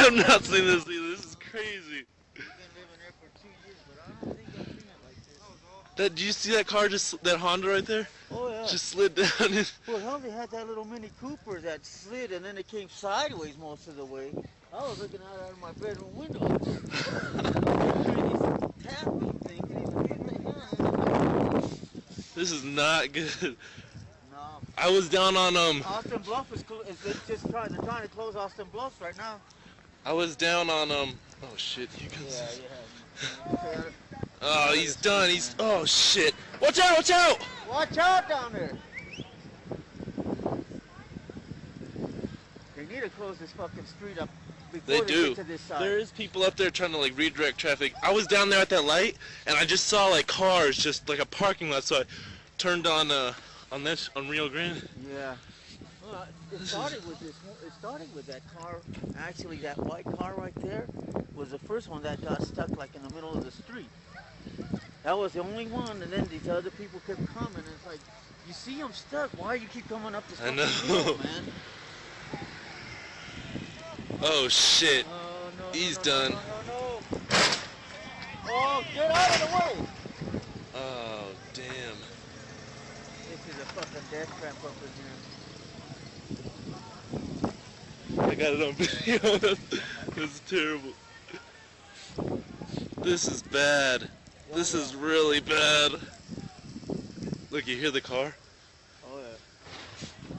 I'm not saying this either. This is crazy. I've been living there for 2 years, but I don't think I've seen it like this. Do you see that car that Honda right there? Oh yeah. Just slid down it. Well, hell, they had that little Mini Cooper that slid and then it came sideways most of the way. I was looking out of my bedroom window up there. Tapping thing. This is not good. No. I was down on Austin Bluff is just trying. They're trying to close Austin Bluff right now. I was down on Oh shit! You can. Yeah. Oh, he's done. Oh shit! Watch out! Watch out! Watch out down there. They need to close this fucking street up before they do. get to this side. There is people up there trying to like redirect traffic. I was down there at that light, and I just saw like cars, just like a parking lot. So I turned on Rio Grande. Yeah. Well, it started with this. It started with that car. Actually, that white car right there was the first one that got stuck like in the middle of the street. That was the only one, and then these other people kept coming. And it's like, you see them stuck. Why do you keep coming up this fucking hill, man? Oh shit! No, He's done. No. Oh, get out of the way! Oh damn! This is a fucking death trap up in here. I got it on video. That's terrible. This is bad. This is really bad. Look, you hear the car? Oh yeah.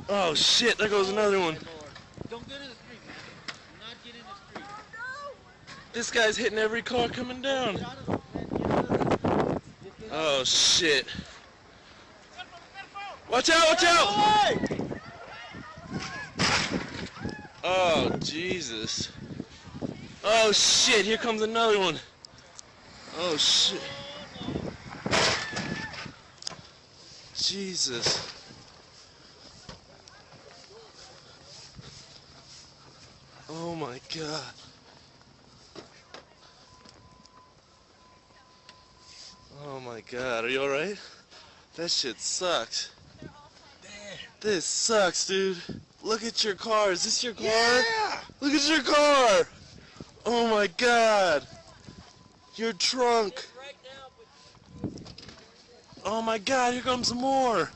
Oh shit! There goes another one. Don't get in the street, man. Do not get in the street. This guy's hitting every car coming down. Get out of the, man. Oh shit! Watch out! Watch out! Oh Jesus! Oh shit! Here comes another one. Oh shit! Jesus! Oh my God! Oh my God! Are you all right? That shit sucks. This sucks, dude. Look at your car. Is this your car? Yeah! Look at your car. Oh my God. Your trunk. Oh my God, here comes some more.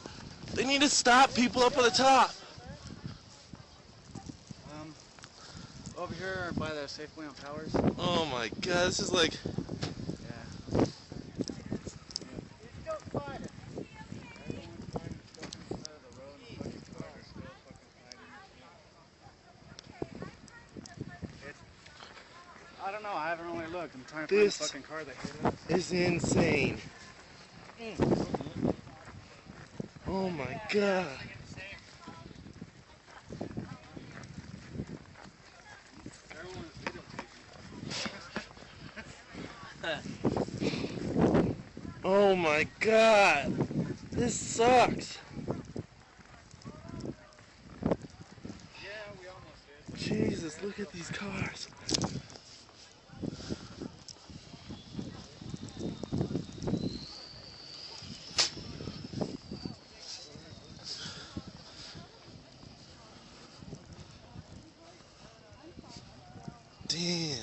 They need to stop people up at the top. Over here by the Safeway on Powers. Oh my God, this is like... Yeah. I don't know, I haven't really looked. I'm trying to find the fucking car that hit us. Is insane. Oh my God. Oh my God. This sucks. Yeah, we almost did. Jesus, look at these cars. Damn.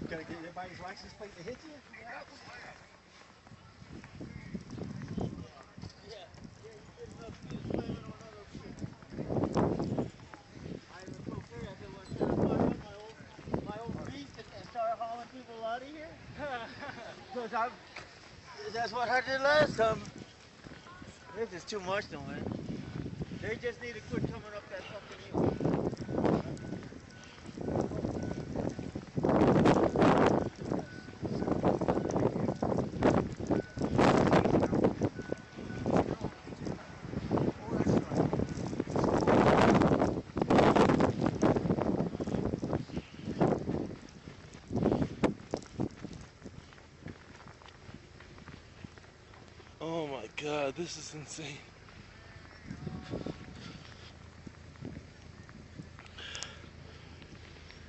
Gotta get everybody's license plate to hit you? People out of here? Because that's what I did last time. This is too much though, man. They just need to quit coming up that fucking hill. god, this is insane.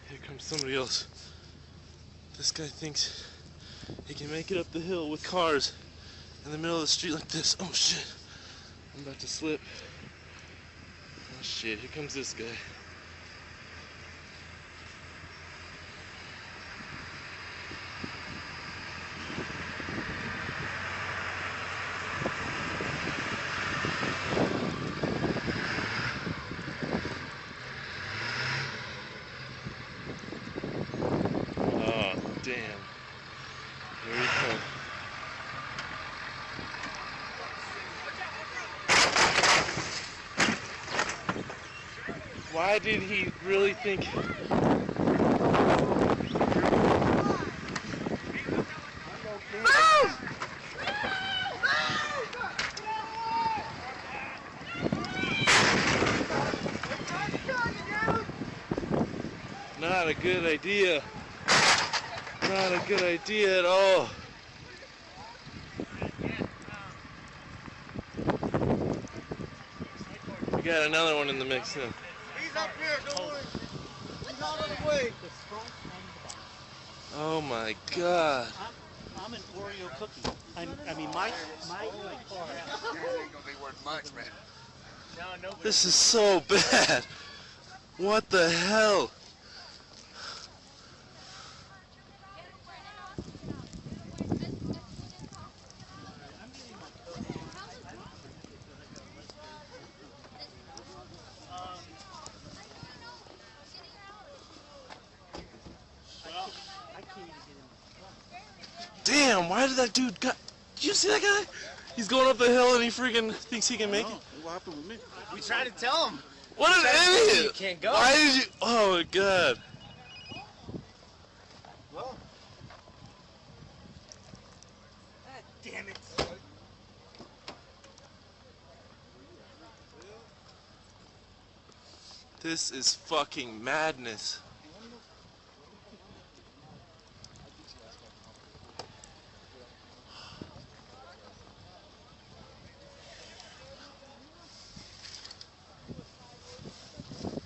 Here comes somebody else. This guy thinks he can make it up the hill with cars in the middle of the street like this. Oh shit, I'm about to slip. Oh shit, here comes this guy. Oh, damn. Here he comes. Why did he really think... Not a good idea. Not a good idea at all. We got another one in the mix now. He's up here, don't worry. He's out of the way. Oh my god. I'm an Oreo cookie. I mean, my car. ain't gonna be worth much, man. This is so bad. What the hell? Damn, why did that dude got... Did you see that guy? He's going up the hill and he freaking thinks he can make it. What happened with me? We tried to tell him. What an idiot! You can't go. Why did you... Oh my god. Well, Damn it. This is fucking madness.